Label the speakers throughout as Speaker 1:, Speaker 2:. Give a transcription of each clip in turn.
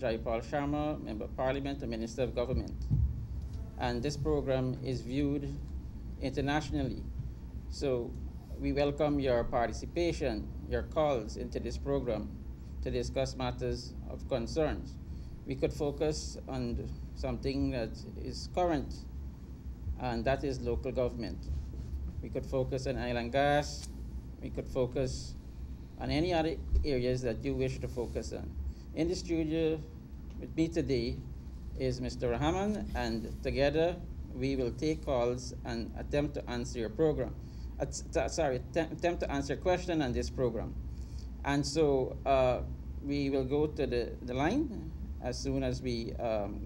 Speaker 1: Jaipaul Sharma, Member of Parliament and Minister of Government. And this program is viewed internationally. So we welcome your participation, your calls into this program to discuss matters of concerns. We could focus on something that is current, and that is local government. We could focus on oil and gas. We could focus on any other areas that you wish to focus on. In the studio with me today is Mr. Rahman, and together we will take calls and attempt to answer your program. Attempt to answer a question on this program. And so we will go to the line as soon as we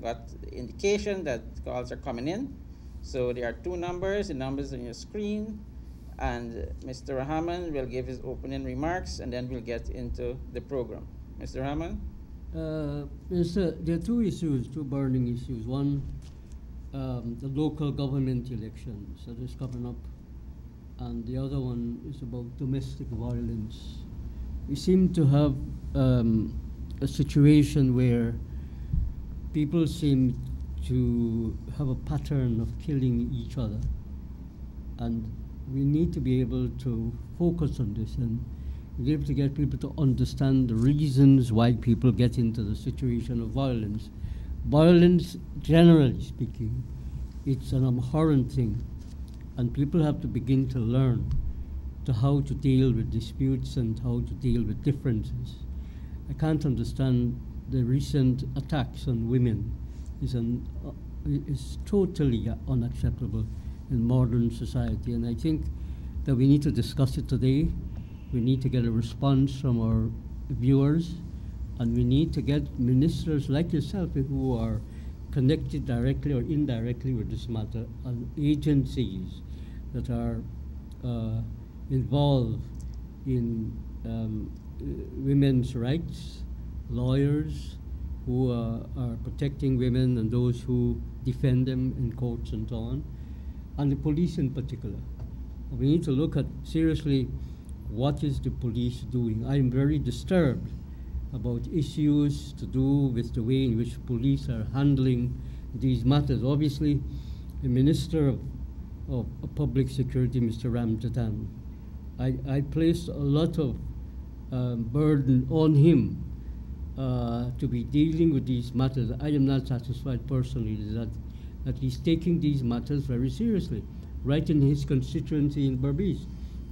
Speaker 1: got the indication that calls are coming in. So there are two numbers, the numbers on your screen, and Mr. Rahman will give his opening remarks, and then we'll get into the program. Mr. Rahman?
Speaker 2: There are two issues, two burning issues. One, the local government elections that is coming up, and the other one is about domestic violence. We seem to have a situation where people seem to have a pattern of killing each other, and we need to be able to focus on this and be able to get people to understand the reasons why people get into the situation of violence. Violence, generally speaking, it's an abhorrent thing, and people have to begin to learn how to deal with disputes and how to deal with differences. I can't understand the recent attacks on women. Is totally unacceptable in modern society, and I think that we need to discuss it today. We need to get a response from our viewers, and we need to get ministers like yourself who are connected directly or indirectly with this matter, and agencies that are involved in women's rights, lawyers who are protecting women and those who defend them in courts and so on, and the police in particular. We need to look at seriously what is the police doing. I'm very disturbed about issues to do with the way in which police are handling these matters. Obviously, the Minister of Public Security, Mr. Ramjatan, I placed a lot of burden on him to be dealing with these matters. I am not satisfied personally that he's taking these matters very seriously. Right in his constituency in Berbice,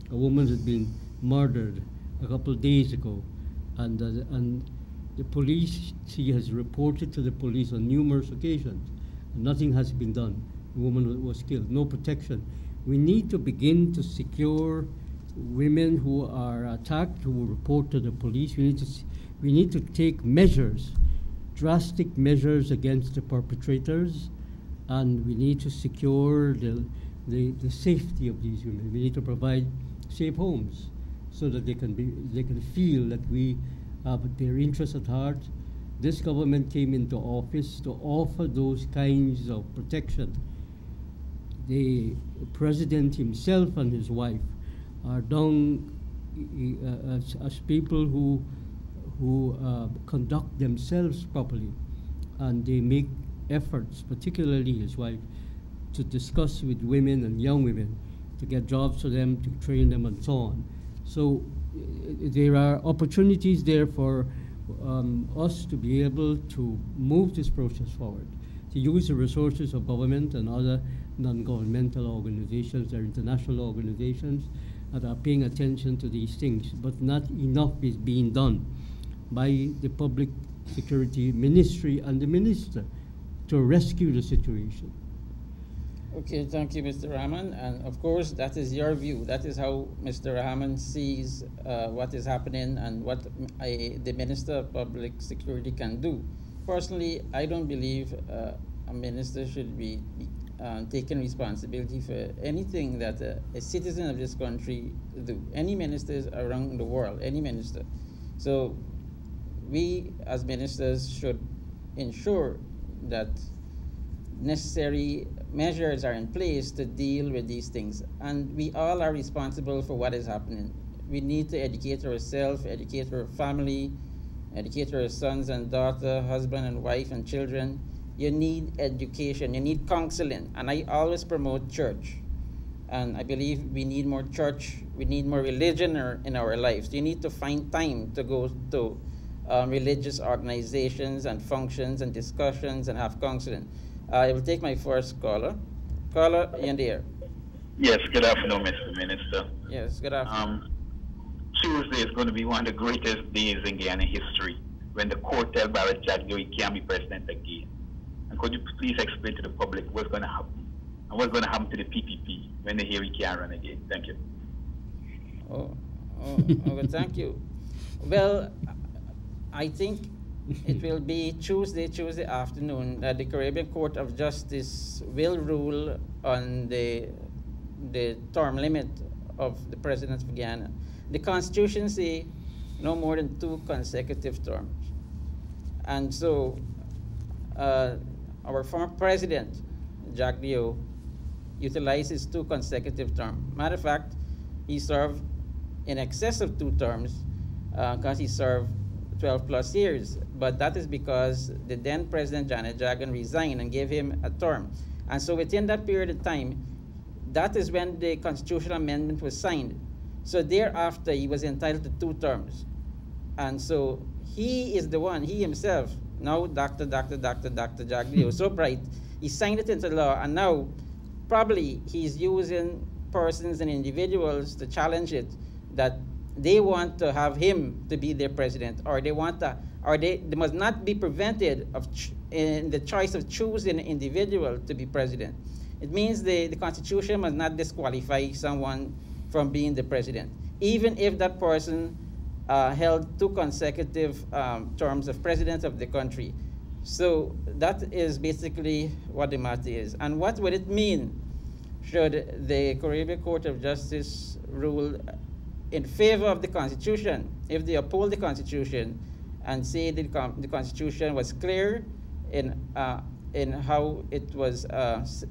Speaker 2: a woman had been murdered a couple of days ago, and the police, she has reported to the police on numerous occasions, and nothing has been done. The woman was killed, no protection. We need to begin to secure women who are attacked, who report to the police. We need to take measures, drastic measures against the perpetrators, and we need to secure the safety of these women. We need to provide safe homes so that they can feel that we have their interests at heart. This government came into office to offer those kinds of protection. The president himself and his wife are down as people who conduct themselves properly, and they make efforts, particularly his wife, to discuss with women and young women to get jobs for them, to train them, and so on. So there are opportunities there for us to be able to move this process forward, to use the resources of government and other non-governmental organizations or international organizations that are paying attention to these things, but not enough is being done by the Public Security Ministry and the Minister to rescue the situation.
Speaker 1: Okay, thank you, Mr. Rahman. And of course, that is your view. That is how Mr. Rahman sees what is happening and what the Minister of Public Security can do. Personally, I don't believe a minister should be taking responsibility for anything that a citizen of this country do. Any ministers around the world, any minister. So we as ministers should ensure that necessary measures are in place to deal with these things. And we all are responsible for what is happening. We need to educate ourselves, educate our family, educate your sons and daughter, husband and wife and children. You need education, you need counseling. And I always promote church. And I believe we need more church, we need more religion in our lives. You need to find time to go to religious organizations and functions and discussions and have counseling. I will take my first caller. Caller, you're in the air.
Speaker 3: Yes, good afternoon, Mr. Minister.
Speaker 1: Yes, good afternoon.
Speaker 3: Tuesday is going to be one of the greatest days in Guyana history when the court tell Barrett Jagdeo he can't be president again. And could you please explain to the public what's going to happen? And what's going to happen to the PPP when they hear he can't run again? Thank you.
Speaker 1: Well, thank you. Well, I think it will be Tuesday afternoon that the Caribbean Court of Justice will rule on the term limit of the President of Guyana. The Constitution says no more than 2 consecutive terms. And so our former President, Jagdeo, utilizes 2 consecutive terms. Matter of fact, he served in excess of 2 terms because he served 12 plus years. But that is because the then President Janet Jagan resigned and gave him a term. And so within that period of time, that is when the constitutional amendment was signed. So thereafter, he was entitled to 2 terms. And so he is the one, he himself, now Dr. Jagdeo, so bright, he signed it into law, and now probably he's using persons and individuals to challenge it, that they want to have him to be their president, or they want to, or they must not be prevented of in the choice of choosing an individual to be president. It means the Constitution must not disqualify someone from being the president, even if that person held 2 consecutive terms of president of the country. So that is basically what the matter is. And what would it mean should the Caribbean Court of Justice rule in favor of the Constitution? If they uphold the Constitution and say the Constitution was clear in how it was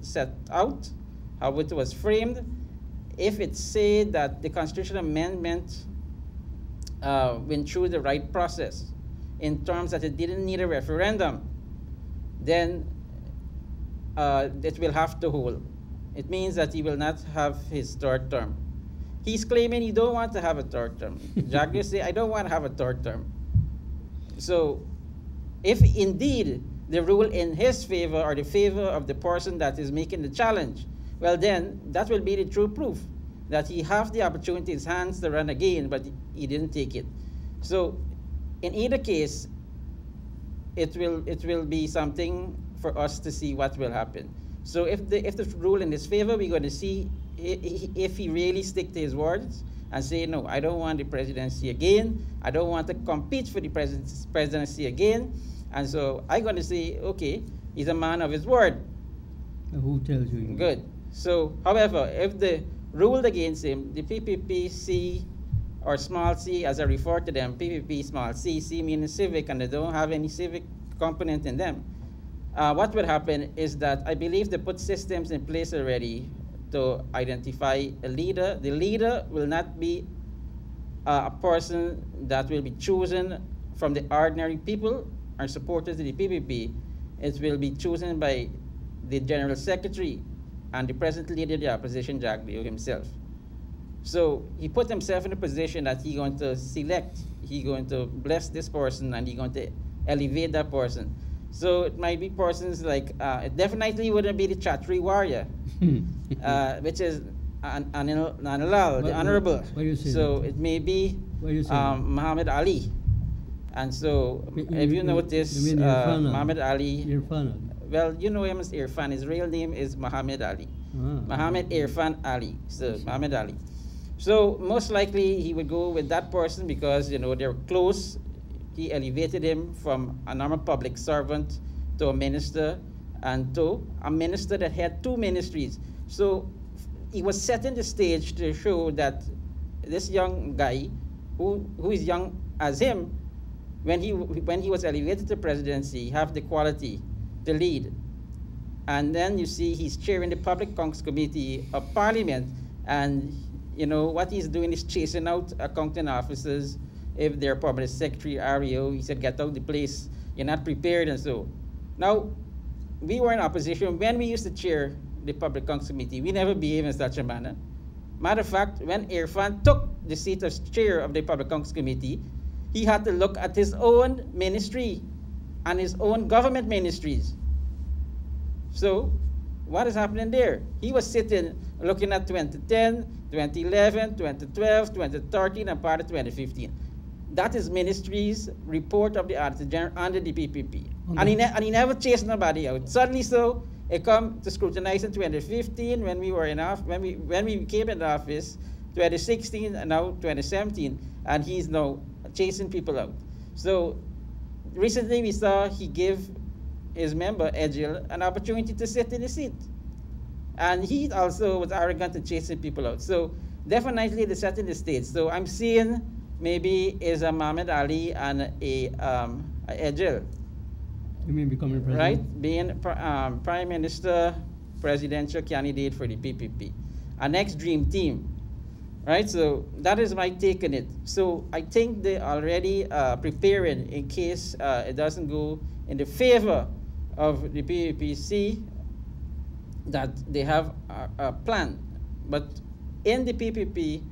Speaker 1: set out, how it was framed, if it said that the constitutional amendment went through the right process in terms that it didn't need a referendum, then it will have to hold. It means that he will not have his 3rd term. He's claiming he don't want to have a 3rd term. Jagdeo say, I don't want to have a 3rd term. So if indeed the rule in his favor or the favor of the person that is making the challenge, well then that will be the true proof that he have the opportunity in his hands to run again, but he didn't take it. So in either case, it will be something for us to see what will happen. So if the rule in his favor, we're going to see if he really stick to his words and say, no, I don't want the presidency again. I don't want to compete for the presidency again. And so I'm going to say, okay, he's a man of his word.
Speaker 2: Who tells you?
Speaker 1: Good. So, however, if they ruled against him, the PPPC or small c, as I refer to them, PPP small c, c meaning civic, and they don't have any civic component in them. What would happen is that I believe they put systems in place already to identify a leader. The leader will not be a person that will be chosen from the ordinary people or supporters of the PPP. It will be chosen by the General Secretary and the present leader of the opposition, Jagdeo himself. So he put himself in a position that he's going to select, he's going to bless this person, and he's going to elevate that person. So it might be persons like, it definitely wouldn't be the Chatri warrior, which is Nanalal, the Honorable. So it may be Muhammad Ali. And so if you notice, Muhammad Ali,
Speaker 2: Irfan.
Speaker 1: Well, you know him as Irfan. His real name is Muhammad Ali. Muhammad Irfan Ali. So Muhammad Ali. So most likely he would go with that person because, you know, they're close. He elevated him from a normal public servant to a minister, and to a minister that had 2 ministries. So he was setting the stage to show that this young guy, who is young as him, when he was elevated to presidency, have the quality to lead. And then you see he's chairing the Public Accounts Committee of Parliament, and you know what he's doing is chasing out accounting officers if their public secretary, REO, he said, get out the place, you're not prepared and so. Now, we were in opposition. When we used to chair the Public Council Committee, we never behaved in such a manner. Matter of fact, when Irfan took the seat as chair of the Public Council Committee, he had to look at his own ministry and his own government ministries. So, what is happening there? He was sitting looking at 2010, 2011, 2012, 2013, and part of 2015. That is ministry's report of the Auditor General under the PPP. And he never chased nobody out. Suddenly, so it come to scrutinize in 2015 when we were in when we came in office, 2016 and now 2017, and he's now chasing people out. So recently we saw he gave his member Edgil an opportunity to sit in the seat, and he also was arrogant and chasing people out. So definitely the setting the stage. So I'm seeing maybe is a Muhammad Ali and a Edgil.
Speaker 2: You mean becoming president?
Speaker 1: Right, being prime minister, presidential candidate for the PPP, our next dream team, right? So that is my take on it. So I think they already preparing in case it doesn't go in the favor of the PPPC, that they have a plan. But in the PPP,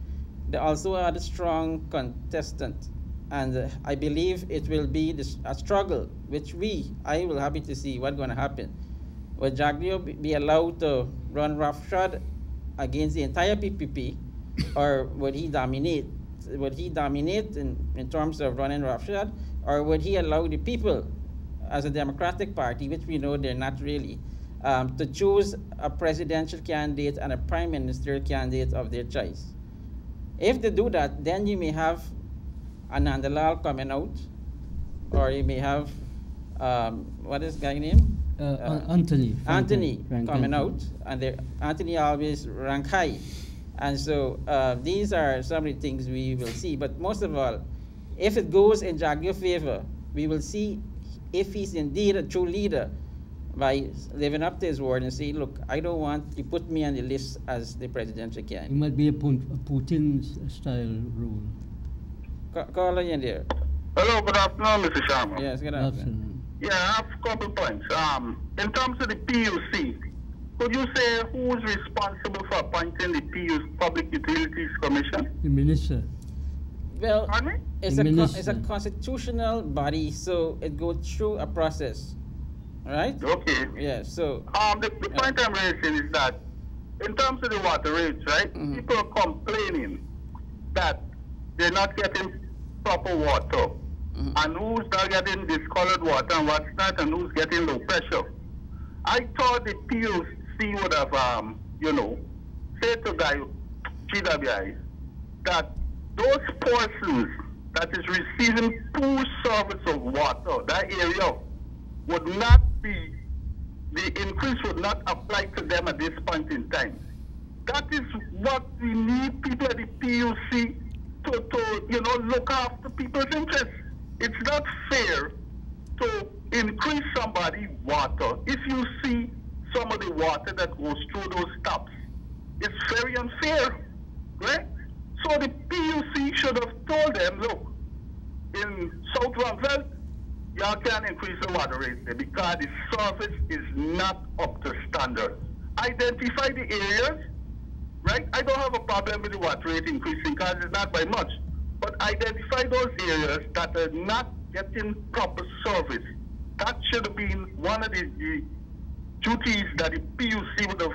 Speaker 1: they also are the strong contestant. And I believe it will be a struggle, which I will happy to see what's going to happen. Will Jagdeo be allowed to run roughshod against the entire PPP, or would he dominate? Would he dominate in terms of running roughshod, or would he allow the people, as a Democratic Party, which we know they're not really, to choose a presidential candidate and a prime minister candidate of their choice? If they do that, then you may have Anandalal coming out, or you may have, what is the guy's name?
Speaker 2: Anthony
Speaker 1: coming out, and Anthony always rank high. And so these are some of the things we will see. But most of all, if it goes in Jagdeo's favor, we will see if he's indeed a true leader by living up to his word and say, look, I don't want to put me on the list as the presidential candidate.
Speaker 2: It might be a Putin-style rule.
Speaker 1: Caller in there.
Speaker 3: Hello, good afternoon, Mr. Sharma.
Speaker 1: Yes, good afternoon.
Speaker 3: Yeah, I have a couple points. In terms of the PUC, could you say who is responsible for appointing the PUC Public Utilities Commission?
Speaker 2: The minister.
Speaker 1: Well, it's a constitutional body, so it goes through a process, right?
Speaker 3: Okay.
Speaker 1: Yeah. So
Speaker 3: the point I'm raising is that in terms of the water rates, right?
Speaker 1: Mm-hmm.
Speaker 3: People are complaining that they're not getting proper water,
Speaker 1: mm-hmm.
Speaker 3: and who's not getting discolored water and what's not, and who's getting low pressure. I thought the PUC would have, said to GWI that those persons that is receiving poor service of water, that area, would not be, the increase would not apply to them at this point in time. That is what we need people at the PUC to look after people's interests. It's not fair to increase somebody's water if you see some of the water that goes through those taps. It's very unfair, right? So the PUC should have told them, look, in South Rumpel, y'all can't increase the water rate there because the service is not up to standard. Identify the areas, right? I don't have a problem with the water rate increasing because it's not by much. But identify those areas that are not getting proper service. That should have been one of the duties that the PUC would have,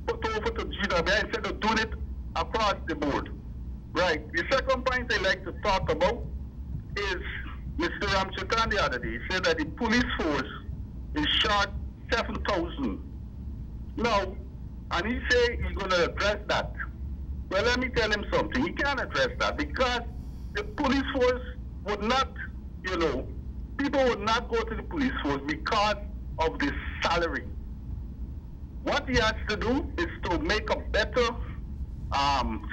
Speaker 3: put over to GWI instead of doing it across the board. Right. The second point I like to talk about is Mr. Ramchatan the other day said that the police force is short 7,000. Now, and he said he's going to address that. Well, let me tell him something. He can't address that because the police force would not, people would not go to the police force because of the salary. What he has to do is to make a better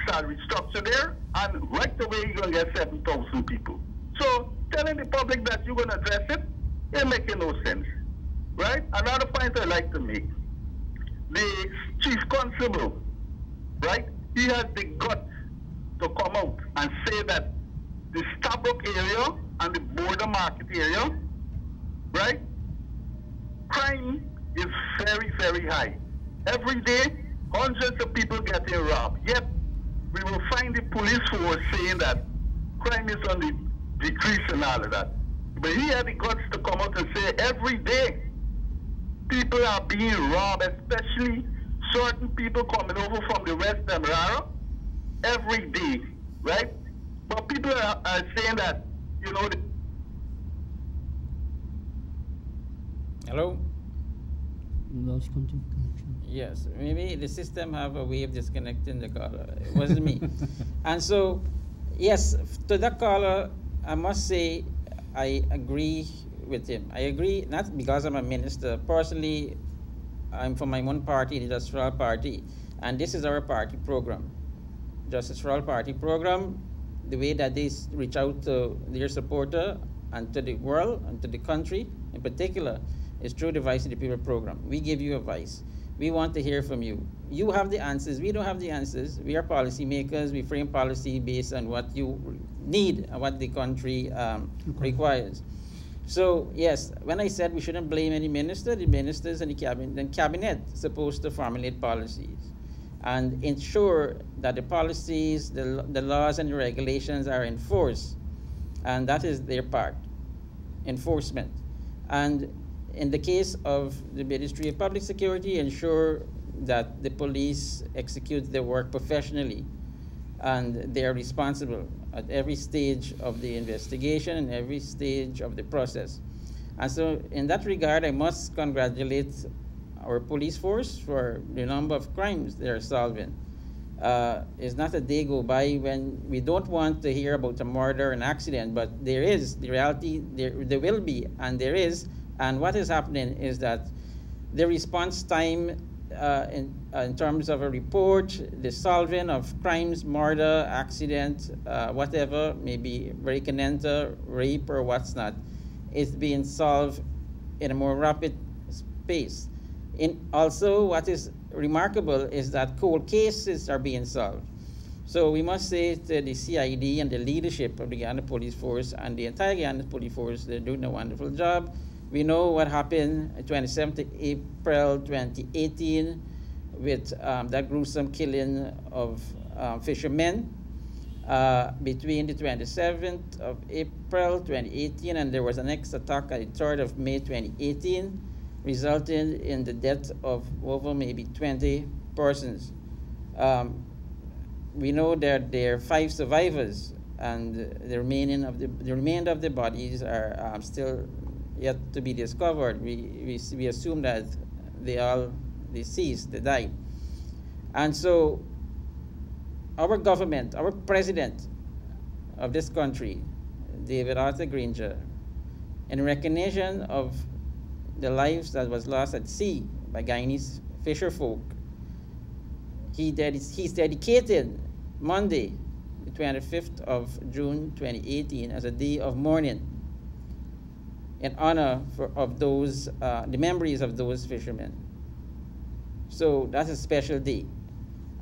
Speaker 3: salary structure there, and right away you're going to get 7,000 people. So telling the public that you're going to address it, ain't making no sense, right? Another point I like to make, the chief constable, right? He has the guts to come out and say that
Speaker 4: the Stabrook area and the border market area, right? Crime is very, very high. Every day, hundreds of people getting robbed. Yet, we will find the police force saying that crime is on the decrease and all of that. But he had the guts to come out and say every day people are being robbed, especially certain people coming over from the West Demerara every day, right? But people are saying that, you know.
Speaker 1: Hello?
Speaker 2: Lost connection.
Speaker 1: Yes, maybe the system have a way of disconnecting the caller. It wasn't me. And so, yes, to that caller, I must say I agree with him. I agree, not because I'm a minister. Personally, I'm from my own party, the Justice for All Party, and this is our party program. Justice for All Party program, the way that they reach out to their supporter and to the world and to the country in particular is through the Voice of the People program. We give you advice. We want to hear from you. You have the answers. We don't have the answers. We are policymakers. We frame policy based on what you need and what the country requires. So, yes, when I said we shouldn't blame any minister, the ministers and the cabinet is supposed to formulate policies and ensure that the policies, the laws and the regulations are enforced. And that is their part, enforcement. And in the case of the Ministry of Public Security, ensure that the police execute their work professionally and they are responsible at every stage of the investigation and every stage of the process. And so in that regard, I must congratulate our police force for the number of crimes they are solving. It's not a day go by when we don't want to hear about a murder, an accident, but there is, the reality, there will be, and there is. And what is happening is that the response time in terms of a report, the solving of crimes, murder, accident, whatever, maybe break and enter, rape or what's not, is being solved in a more rapid pace. Also, what is remarkable is that cold cases are being solved. So we must say to the CID and the leadership of the Guyana Police Force and the entire Guyana Police Force, they're doing a wonderful job. We know what happened 27th April 2018 with that gruesome killing of fishermen between the 27th of April 2018 and there was an next attack at the 3rd of May 2018, resulting in the death of over maybe 20 persons. We know that there are 5 survivors and the remainder of the bodies are still yet to be discovered. We assume that they all deceased, they died. And so our government, our president of this country, David Arthur Granger, in recognition of the lives that was lost at sea by Guyanese fisher folk, he's dedicated Monday, the 25th of June 2018 as a day of mourning in honor of those, the memories of those fishermen. So that's a special day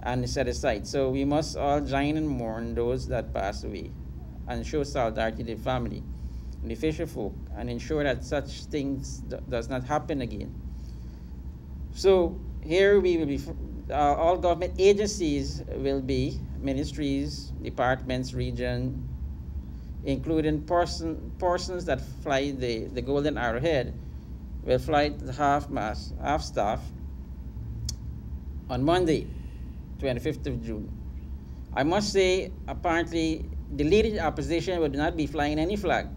Speaker 1: and set aside. So we must all join and mourn those that passed away and show solidarity to the family and the fisher folk and ensure that such things does not happen again. So here we will be, all government agencies will be, ministries, departments, region, including persons that fly the Golden Arrowhead, will fly the half-mast, half-staff on Monday, 25th of June. I must say, apparently, the leader of the opposition would not be flying any flag.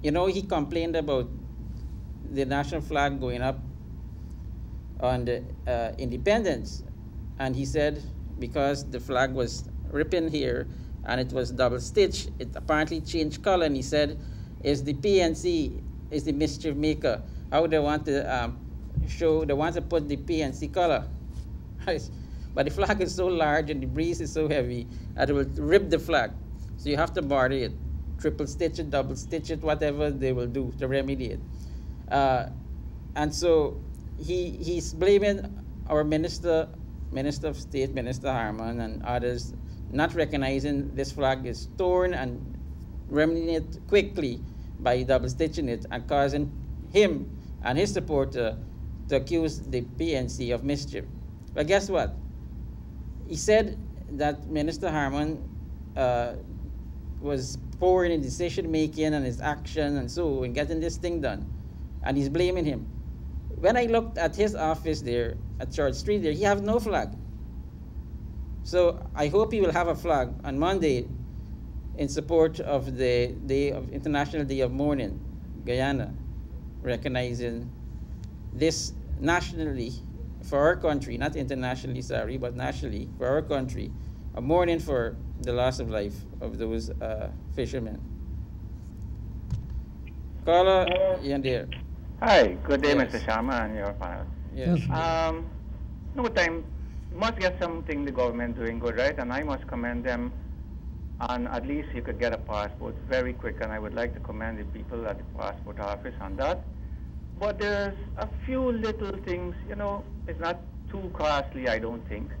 Speaker 1: You know, he complained about the national flag going up on the independence, and he said because the flag was ripping here, and it was double stitched, it apparently changed color, and he said, is the PNC, is the mischief maker. How they want to they want to put the PNC color. But the flag is so large and the breeze is so heavy that it will rip the flag. So you have to border it, triple stitch it, double stitch it, whatever they will do to remedy it. And so he's blaming our Minister of State, Minister Harman, and others, not recognizing this flag is torn and remedying it quickly by double stitching it and causing him and his supporter to accuse the PNC of mischief. But guess what? He said that Minister Harmon was poor in his decision making and his action and so in getting this thing done, and he's blaming him. When I looked at his office there at Church Street there, he has no flag. So I hope he will have a flag on Monday in support of the International Day of Mourning, Guyana, recognizing this nationally for our country, not internationally, sorry, but nationally for our country, a mourning for the loss of life of those fishermen. Caller, you're there.
Speaker 5: Hi, good day,
Speaker 1: Yes.
Speaker 5: Mr. Sharma and your panel.
Speaker 1: Yes.
Speaker 5: No time, must get something the government doing good, right? And I must commend them. And at least you could get a passport very quick, and I would like to commend the people at the passport office on that. But there's a few little things, you know, it's not too costly, I don't think.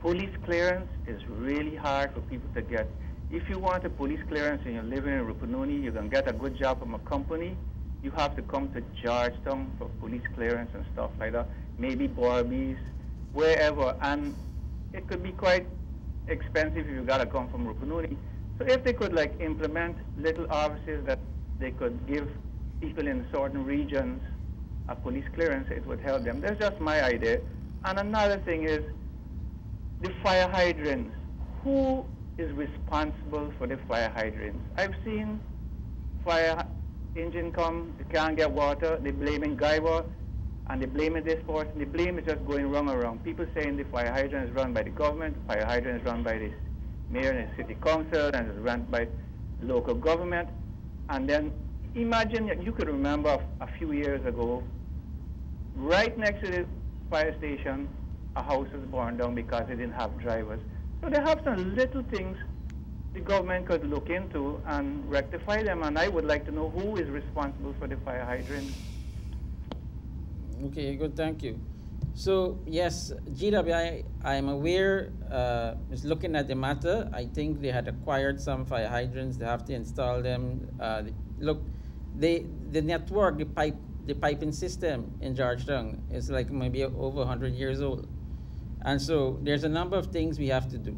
Speaker 5: Police clearance is really hard for people to get. If you want a police clearance and you're living in Rupununi, you can get a good job from a company. You have to come to Georgetown for police clearance and stuff like that. Maybe Barbies, wherever. And it could be quite expensive if you gotta come from Rupununi. So if they could like implement little offices that they could give people in certain regions a police clearance, it would help them. That's just my idea. And another thing is the fire hydrants. Who is responsible for the fire hydrants? I've seen fire engine come, they can't get water, they blaming Guyana, and they blaming this person. The blame is just going wrong around. People saying the fire hydrant is run by the government, the fire hydrant is run by the mayor and the city council, and it's run by local government. And then imagine, you could remember a few years ago, right next to the fire station, a house was burned down because they didn't have drivers. So they have some little things the government could look into and rectify them, and I would like to know who is responsible for the fire hydrant.
Speaker 1: Okay, good, thank you. So yes, GWI, I am aware, is looking at the matter. I think they had acquired some fire hydrants. They have to install them. Look, the network, the piping system in Georgetown is like maybe over 100 years old. And so there's a number of things we have to do.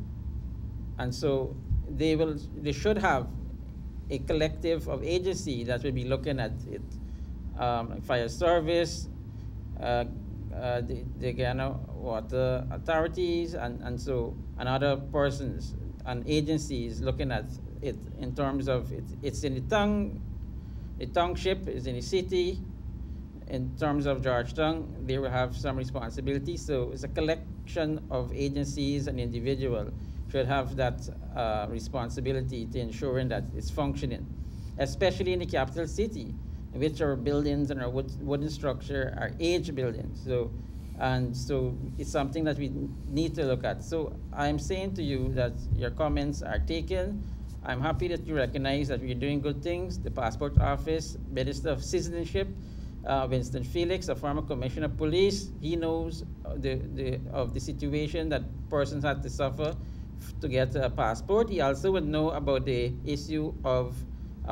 Speaker 1: And so they should have a collective of agency that will be looking at it. Fire service, the Guyana water authorities, and other persons and agencies looking at it in terms of it's in the township is in the city. In terms of Georgetown, they will have some responsibility. So it's a collection of agencies and individuals should have that responsibility to ensuring that it's functioning, especially in the capital city, in which our buildings and our wooden structure are aged buildings. So it's something that we need to look at. So I'm saying to you that your comments are taken. I'm happy that you recognize that we're doing good things. The Passport Office, Minister of Citizenship, Winston Felix, a former commissioner of police, he knows of the situation that persons had to suffer to get a passport. He also would know about the issue of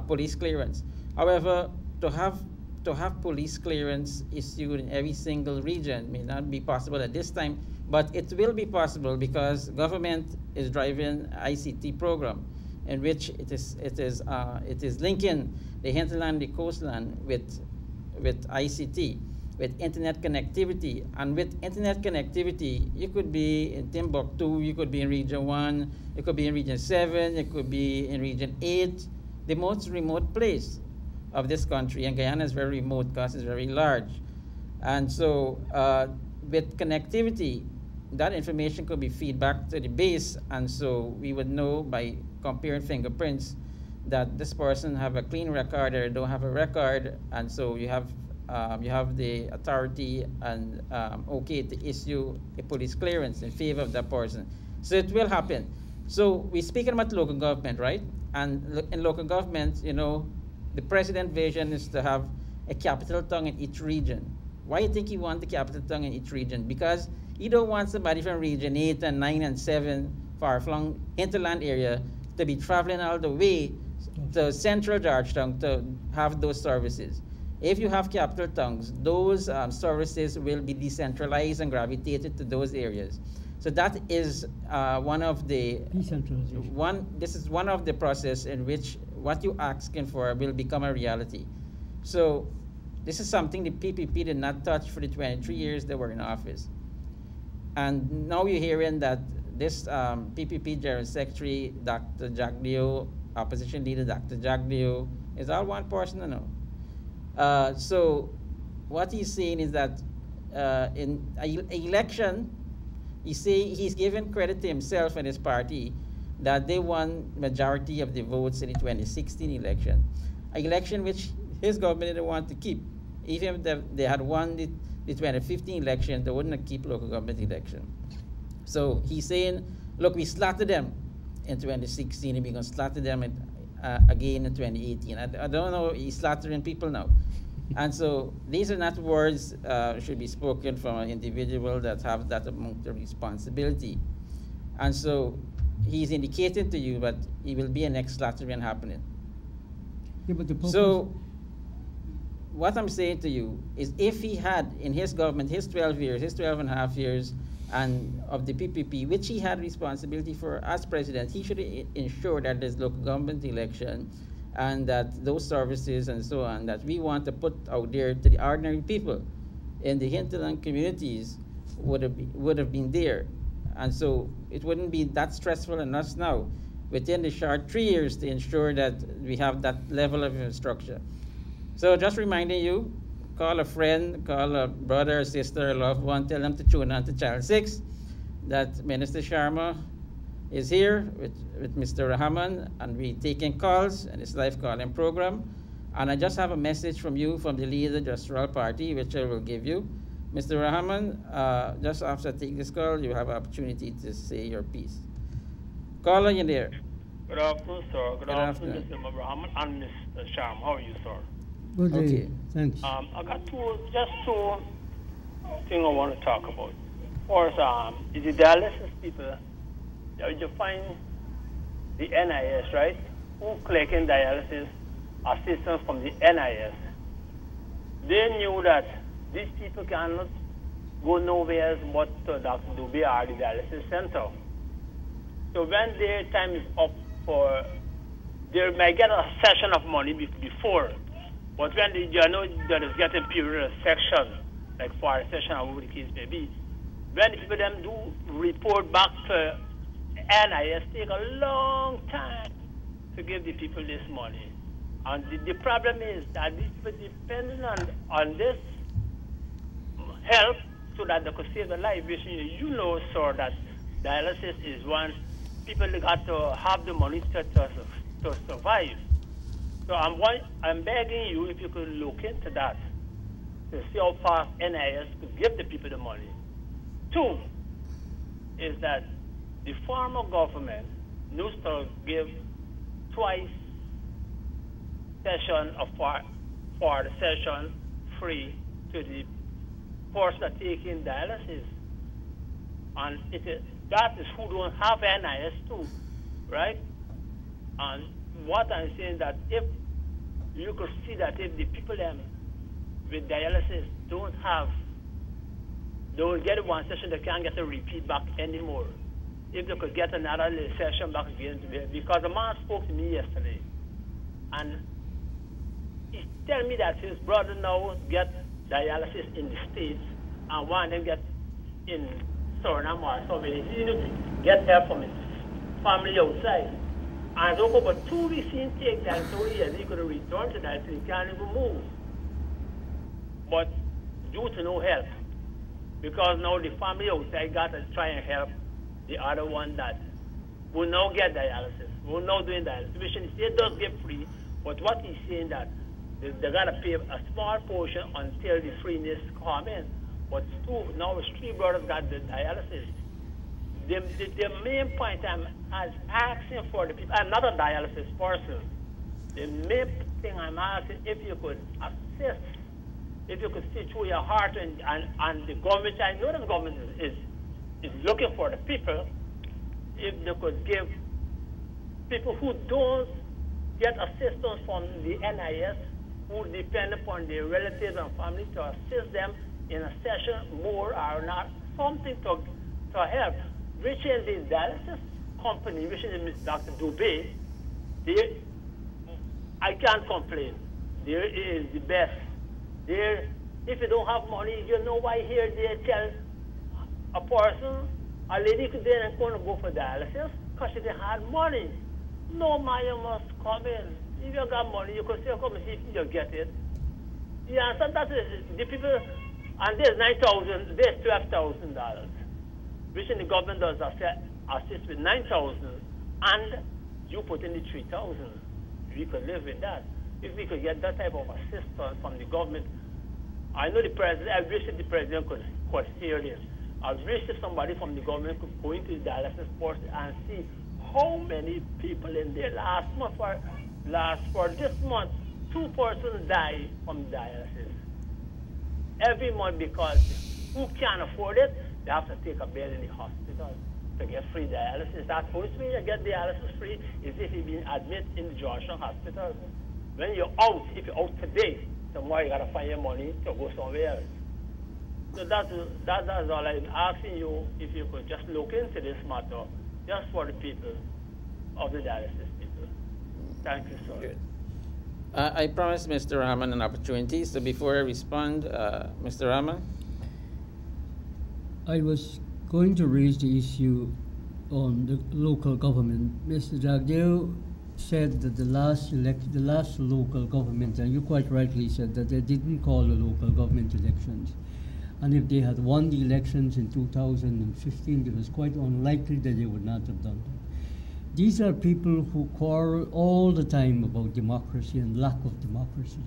Speaker 1: police clearance. However, to have police clearance issued in every single region may not be possible at this time, but it will be possible because government is driving ICT program in which it is linking the hinterland, the coastland with ICT, with internet connectivity. And with internet connectivity, you could be in Timbuktu, you could be in Region 1, you could be in Region 7, you could be in Region 8, the most remote place of this country. And Guyana is very remote because it's very large. And so with connectivity, that information could be fed back to the base, and so we would know by comparing fingerprints that this person have a clean record or don't have a record, and so you have the authority and okay to issue a police clearance in favor of that person. So it will happen. So we're speaking about local government, right? And in local government, you know, the president vision is to have a capital town in each region. Why do you think he wants the capital town in each region? Because he don't want somebody from Region 8 and 9 and 7 far-flung hinterland area to be traveling all the way to central Georgetown to have those services. If you have capital towns, those services will be decentralized and gravitated to those areas. So that is one of the
Speaker 2: decentralization.
Speaker 1: This is one of the process in which what you're asking for will become a reality. So this is something the PPP did not touch for the 23 years they were in office. And now you're hearing that this PPP General Secretary, Dr. Jagdeo, Opposition Leader Dr. Jagdeo, is all one person now. So what he's saying is that in an election, he's given credit to himself and his party that they won majority of the votes in the 2016 election, an election which his government didn't want to keep. Even if they had won the 2015 election, they wouldn't keep local government election. So he's saying, look, we slaughtered them in 2016, and we're going to slaughter them again in 2018. I don't know, he's slaughtering people now. And so these are not words should be spoken from an individual that have that amount of responsibility. And so he's indicating to you that he will be a next slaughtering happening.
Speaker 2: Yeah, but the
Speaker 1: so what I'm saying to you is, if he had in his government, his 12 years, his 12 and a half years, and of the PPP, which he had responsibility for as president, he should ensure that there's local government election and that those services and so on that we want to put out there to the ordinary people in the hinterland communities would have been there. And so it wouldn't be that stressful on us now within the short 3 years to ensure that we have that level of infrastructure. So just reminding you, call a friend, call a brother, or sister, or loved one, tell them to tune on to Channel 6, that Minister Sharma is here with Mr. Rahman, and we're taking calls in this live calling program. And I just have a message from you, from the leader of the Justice Party, which I will give you. Mr. Rahman, just after I take this call, you have an opportunity to say your piece. Caller, you there?
Speaker 6: Good afternoon, sir. Good afternoon, Mr. Rahman and Mr. Sharma. How are you, sir?
Speaker 2: Good day.
Speaker 1: Okay.
Speaker 2: Thanks.
Speaker 6: I got two things I want to talk about. First, is the dialysis people, you find the NIS, right? Who collecting dialysis assistance from the NIS. They knew that these people cannot go nowhere but to Dr. Dubé or the dialysis center. So when their time is up they might get a session of money before. But when you know that is getting period section, like for a session or whatever the case may be, when the people them do report back to NIS, take a long time to give the people this money. And the problem is that these people depending on this help so that they could save their life. You know, sir, that dialysis is one people got to have the money to survive. So I'm begging you, if you could look into that, to see how fast NIS could give the people the money. Two, is that the former government needs to give twice session for the session free to the person that taking dialysis. And that is who don't have NIS too, right? And what I'm saying that if you could see that if the people with dialysis don't get one session, they can't get a repeat back anymore. If they could get another session back again today, because a man spoke to me yesterday, and he telling me that his brother now get dialysis in the States, and one of them get in Suriname or somewhere. He need to get help from his family outside. And so for 2 weeks he take that, so he could return to that, so he can't even move. But due to no help, because now the family outside got to try and help the other one that will now get dialysis, will now doing dialysis, which the state does get free, but what he's saying that they got to pay a small portion until the freeness come in. But now it's 3 brothers got the dialysis. The main point I'm asking for the people, I'm not a dialysis person. The main thing I'm asking, if you could assist, if you could see through your heart and the government, I know the government is looking for the people, if they could give people who don't get assistance from the NIS, who depend upon their relatives and family to assist them in a session more or not, something to help. Which is the dialysis company, which is Dr. Dubé, I can't complain. There is the best. There, if you don't have money, you know why here they tell a person, a lady could then go for dialysis because she didn't have money. No man, you must come in. If you got money, you could still come and see if you get it. Yeah, so that is the people, and there's $9,000, there's $12,000, which in the government does assist with $9,000, and you put in the $3,000. We could live with that. If we could get that type of assistance from the government, I know the president, I wish that the president could hear this. I wish that somebody from the government could go into the dialysis force and see how many people in there last for this month, 2 persons die from dialysis. Every month, because who can't afford it, they have to take a bed in the hospital to get free dialysis. That's the only way you get dialysis free is if you've been admitted in the Georgetown Hospital. When you're out, if you're out today, tomorrow you gotta find your money to go somewhere else. So that's all I'm asking you, if you could just look into this matter, just for the people of the dialysis people. Thank you, sir.
Speaker 1: Good. I promised Mr. Rahman an opportunity, so before I respond, Mr. Rahman?
Speaker 2: I was going to raise the issue on the local government. Mr. Jagdeo said that the last local government, and you quite rightly said that they didn't call the local government elections. And if they had won the elections in 2015, it was quite unlikely that they would not have done that. These are people who quarrel all the time about democracy and lack of democracy.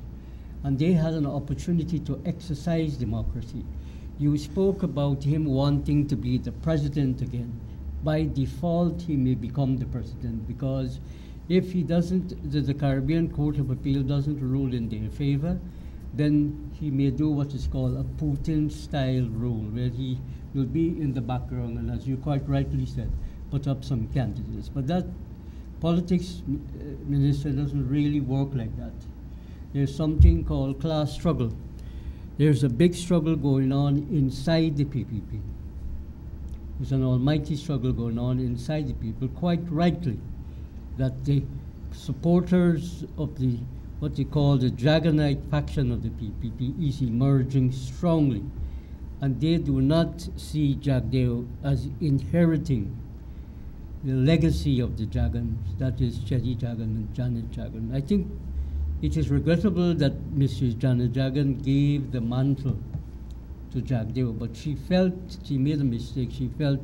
Speaker 2: And they had an opportunity to exercise democracy. You spoke about him wanting to be the president again. By default, he may become the president, because if he doesn't, the Caribbean Court of Appeal doesn't rule in their favor, then he may do what is called a Putin-style rule, where he will be in the background and, as you quite rightly said, put up some candidates. But that politics, Minister, doesn't really work like that. There's something called class struggle. There's a big struggle going on inside the PPP. There's an almighty struggle going on inside the people, quite rightly, that the supporters of the what they call the Dragonite faction of the PPP is emerging strongly, and they do not see Jagdeo as inheriting the legacy of the Jagans, that is Chetty Jagan and Janet Jagan. I think it is regrettable that Mrs. Janet Jagan gave the mantle to Jagdeo, but she made a mistake. She felt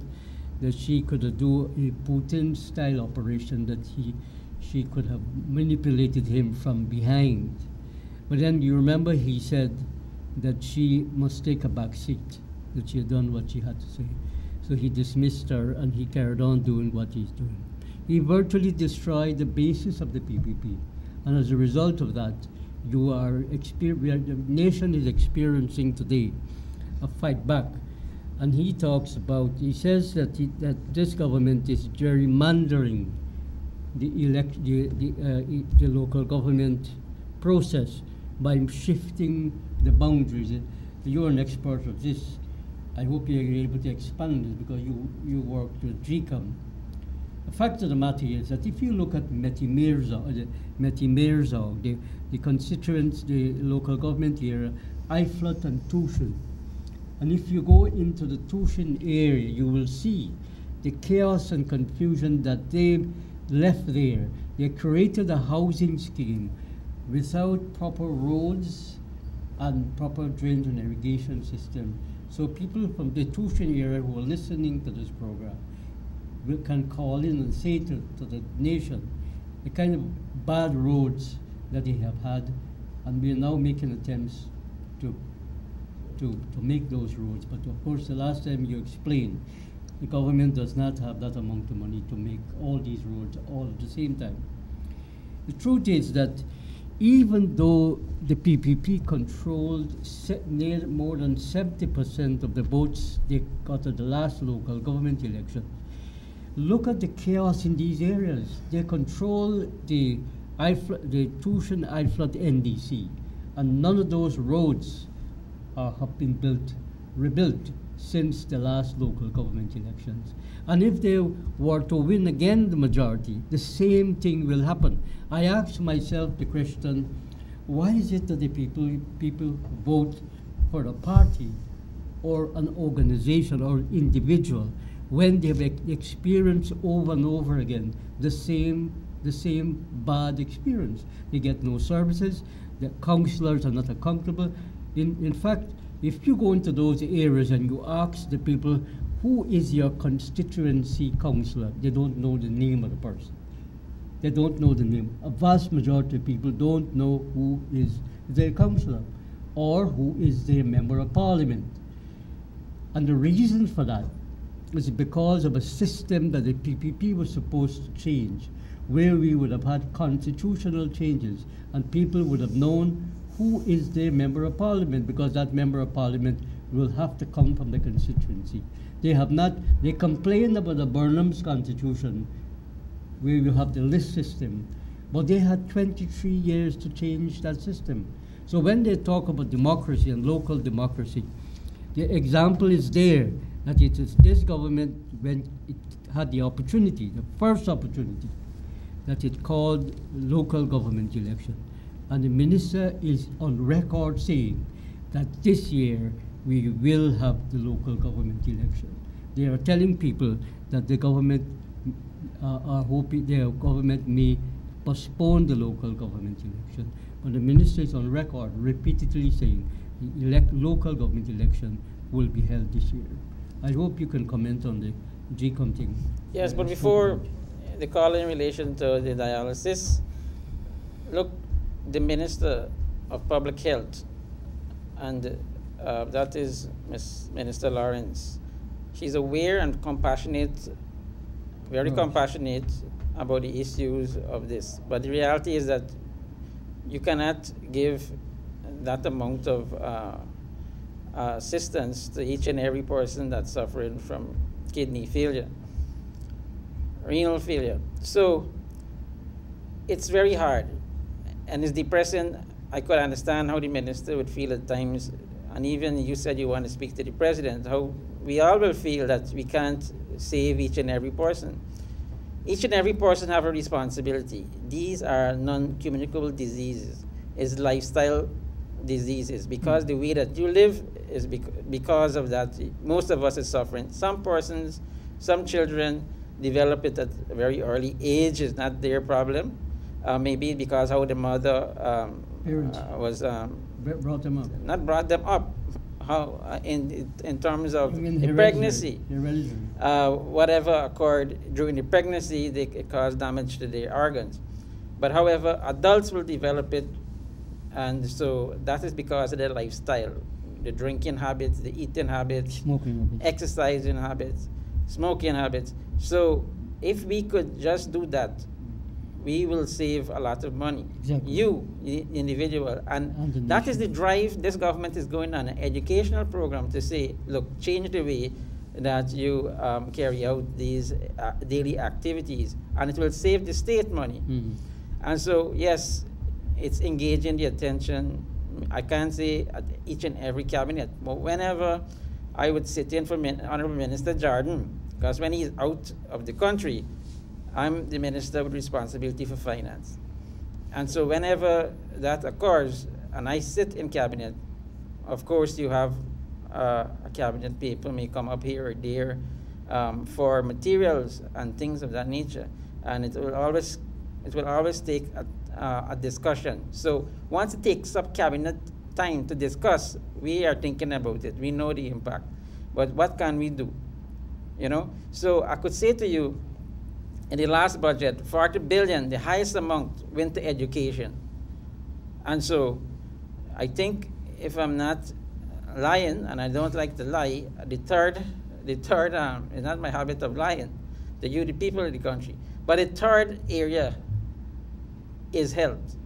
Speaker 2: that she could do a Putin-style operation, that she could have manipulated him from behind. But then you remember he said that she must take a back seat, that she had done what she had to say. So he dismissed her and he carried on doing what he's doing. He virtually destroyed the basis of the PPP. And as a result of that, the nation is experiencing today a fight back. And he says that this government is gerrymandering the local government process by shifting the boundaries. You're an expert of this. I hope you're able to expand it, because you worked with GCOM. The fact of the matter is that if you look at Metimerzog, the constituents, the local government area, Iflot and Tushin, and if you go into the Tushin area, you will see the chaos and confusion that they left there. They created a housing scheme without proper roads and proper drains and irrigation system. So people from the Tushin area who are listening to this program can call in and say to the nation the kind of bad roads that they have had, and we are now making attempts to make those roads. But of course, the last time you explained, the government does not have that amount of money to make all these roads all at the same time. The truth is that even though the PPP controlled more than 70% of the votes they got at the last local government election, look at the chaos in these areas. They control the the tuition I flood NDC, and none of those roads have been rebuilt since the last local government elections. And if they were to win again the majority, the same thing will happen. I ask myself the question, why is it that the people vote for a party or an organization or individual when they have experienced over and over again the same bad experience? They get no services, the councillors are not accountable. In fact, if you go into those areas and you ask the people, who is your constituency councillor? They don't know the name of the person. They don't know the name. A vast majority of people don't know who is their councillor or who is their member of parliament. And the reason for that is because of a system that the PPP was supposed to change, where we would have had constitutional changes and people would have known who is their member of parliament, because that member of parliament will have to come from the constituency. They have not, they complain about the Burnham's constitution, where you have the list system, but they had 23 years to change that system. So when they talk about democracy and local democracy, the example is there that it is this government, when it had the opportunity, the first opportunity, that it called local government election. And the minister is on record saying that this year we will have the local government election. They are telling people that the government are hoping their government may postpone the local government election. But the minister is on record repeatedly saying the local government election will be held this year. I hope you can comment on the GCOM thing.
Speaker 1: Yes, but before the call in relation to the dialysis, look, the Minister of Public Health, and that is Ms. Minister Lawrence, she's aware and compassionate, very compassionate about the issues of this. But the reality is that you cannot give that amount of assistance to each and every person that's suffering from kidney failure, renal failure. So it's very hard and it's depressing. I could understand how the minister would feel at times, and even you said you want to speak to the president, how we all will feel that we can't save each and every person. Each and every person have a responsibility. These are non-communicable diseases. It's lifestyle diseases, because the way that you live is because of that. Most of us are suffering. Some persons, some children develop it at a very early age. It's not their problem. Maybe because how the mother was
Speaker 2: brought them up.
Speaker 1: Not brought them up. How in terms of the pregnancy, whatever occurred during the pregnancy, it caused damage to their organs. But however, adults will develop it, and so that is because of their lifestyle, the drinking habits, the eating habits,
Speaker 2: smoking habits,
Speaker 1: exercising habits, smoking habits. So if we could just do that, we will save a lot of money.
Speaker 2: Exactly.
Speaker 1: You, the individual. And that is the drive this government is going on, an educational program to say, look, change the way that you carry out these daily activities, and it will save the state money.
Speaker 2: Mm-hmm.
Speaker 1: And so, yes, it's engaging the attention. I can't say at each and every cabinet, but whenever I would sit in for Honorable Minister Jordan, because when he's out of the country, I'm the minister with responsibility for finance. And so whenever that occurs, and I sit in cabinet, of course you have a cabinet people may come up here or there for materials and things of that nature. And it will always take a discussion. So once it takes up cabinet time to discuss, we are thinking about it. We know the impact. But what can we do? You know? So I could say to you, in the last budget, 40 billion, the highest amount went to education. And so I think, if I'm not lying, and I don't like to lie, the third is not my habit of lying, the people of the country, but the third area is health.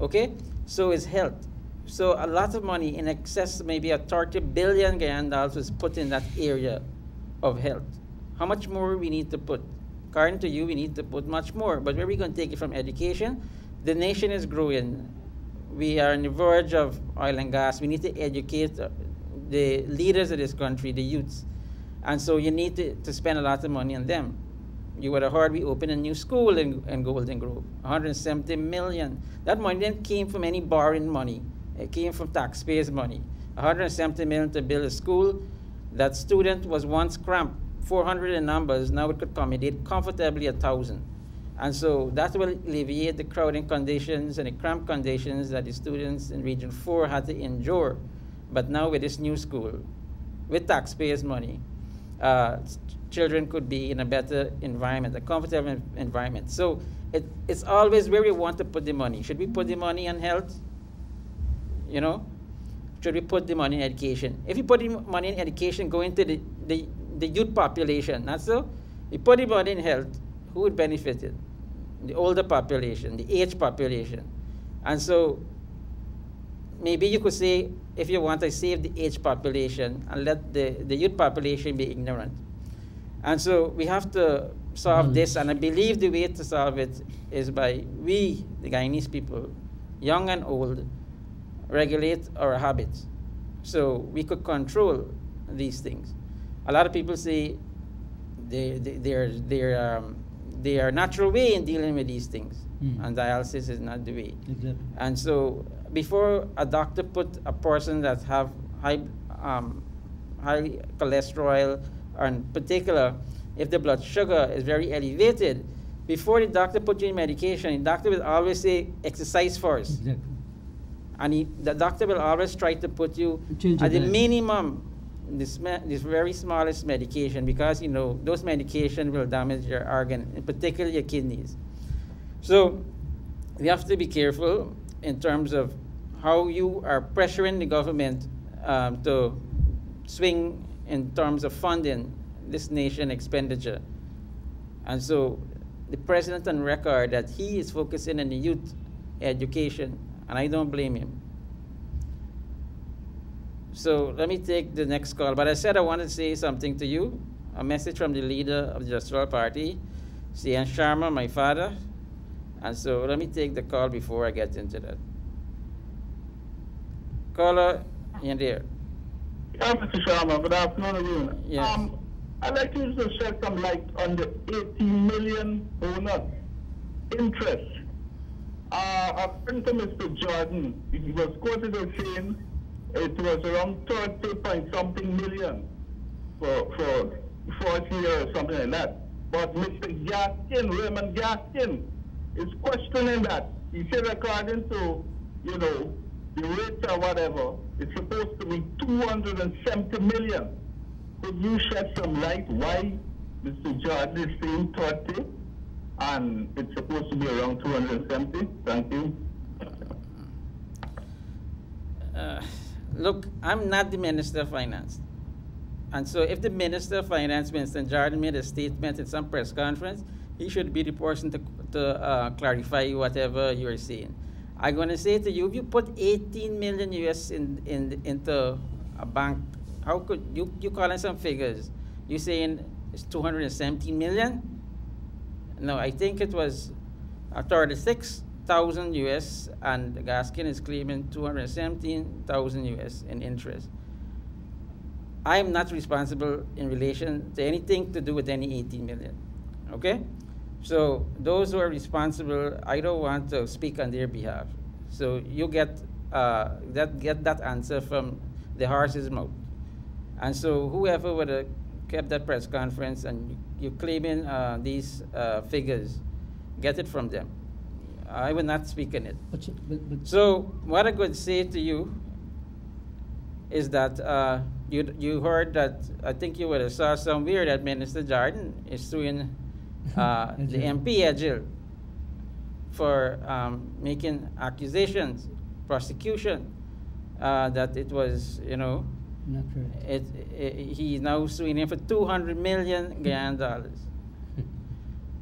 Speaker 1: Okay? So it's health. So a lot of money, in excess maybe a 30 billion Guyana dollars, was put in that area of health. How much more we need to put? According to you, we need to put much more. But where are we going to take it from? Education? The nation is growing. We are on the verge of oil and gas. We need to educate the leaders of this country, the youths. And so you need to spend a lot of money on them. You would have heard we opened a new school in Golden Grove, 170 million. That money didn't came from any borrowing money. It came from taxpayers' money. 170 million to build a school. That student was once cramped, 400 in numbers. Now it could accommodate comfortably 1,000. And so that will alleviate the crowding conditions and the cramped conditions that the students in Region 4 had to endure. But now with this new school, with taxpayers' money, children could be in a better environment, a comfortable environment. So it's always where we want to put the money. Should we put the money on health? You know? Should we put the money in education? If you put the money in education, go into the youth population, not so? We put the money in health, who would benefit it? The older population, the aged population. And so maybe you could say, if you want to save the aged population and let the youth population be ignorant. And so we have to solve this, and I believe the way to solve it is by we, the Guyanese people, young and old, regulate our habits so we could control these things. A lot of people say they are natural way in dealing with these things, and dialysis is not the way.
Speaker 2: Exactly.
Speaker 1: And so before a doctor put a person that have high cholesterol, or in particular, if the blood sugar is very elevated, before the doctor put you in medication, the doctor will always say, exercise first.
Speaker 2: Exactly.
Speaker 1: And the doctor will always try to put you at the minimum, this very smallest medication, because, you know, those medications will damage your organ, in particular your kidneys. So we have to be careful in terms of how you are pressuring the government to swing in terms of funding this nation expenditure. And so the president on record that he is focusing on the youth education, and I don't blame him. So let me take the next call. But I said I wanted to say something to you, a message from the leader of the Justice Party, C.N. Sharma, my father. And so let me take the call before I get into that. Caller, in there.
Speaker 4: Yeah, Mr. Sharma, good afternoon again.
Speaker 1: Yes.
Speaker 4: I'd like you to shed some light on the 18 million bonus interest. According to Mr. Jordan, he was quoted as saying it was around 30-point-something million for 40 years or something like that. But Mr. Gaskin, Raymond Gaskin, is questioning that. He said according to, you know, the rates or whatever, it's supposed to be 270 million. Could you shed some light why Mr. Jordan is saying 30 and it's supposed to be around 270? Thank you.
Speaker 1: Look, I'm not the Minister of Finance. And so if the Minister of Finance, Mr. Jordan, made a statement in some press conference, he should be the person to clarify whatever you're saying. I'm going to say to you, if you put 18 million US into a bank, how could you calling some figures? You saying it's 217 million? No, I think it was 36,000 US, and Gaskin is claiming 217,000 US in interest. I am not responsible in relation to anything to do with any 18 million. Okay? So those who are responsible, I don't want to speak on their behalf. So you get that answer from the horse's mouth. And so whoever would have kept that press conference and you claiming these figures, get it from them. I will not speak on it. So what I could say to you is that you heard that, I think you would have saw somewhere that Minister Jordan is suing the MP Edgel for making accusations, prosecution, that it was, you know,
Speaker 2: Not correct.
Speaker 1: He's now suing him for $200 million Guyana.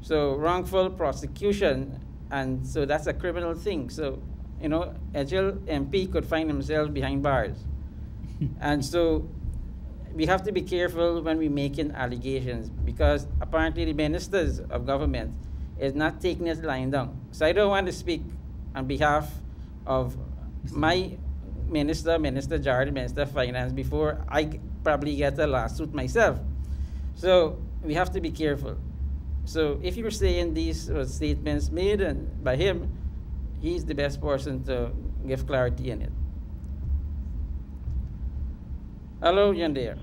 Speaker 1: So wrongful prosecution, and so that's a criminal thing. So, you know, Edgel MP could find himself behind bars. And so we have to be careful when we're making allegations, because apparently the ministers of government is not taking it lying down. So I don't want to speak on behalf of my minister, Minister Jarrett, Minister of Finance, before I probably get a lawsuit myself. So we have to be careful. So if you're saying these statements made by him, he's the best person to give clarity in it. Hello, Jan there.